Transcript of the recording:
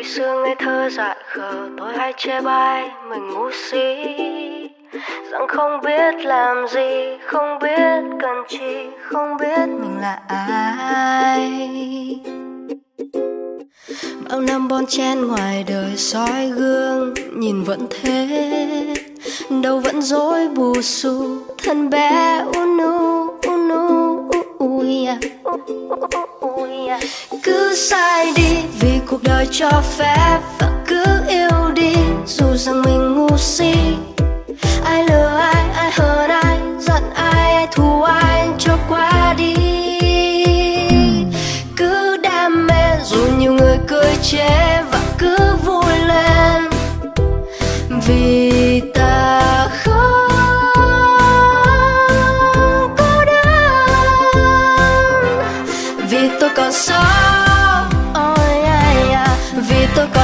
khi xưa ngây thơ dại khờ tôi hay chê bai mình ngu si, rằng không biết làm gì, không biết cần chi, không biết mình là ai. Bao năm bon chen ngoài đời soi gương nhìn vẫn thế, đầu vẫn rối bù xù thân bé cứ sai đi vì cuộc đời cho phép, và cứ yêu đi dù rằng mình ngu si. Ai lừa ai, ai hờn ai, giận ai, ai thù ai cho qua đi. Cứ đam mê dù nhiều người cười chê, và cứ vui lên vì ta không cô đơn. Vì tôi còn sống, oh yeah, yeah. Vì tôi còn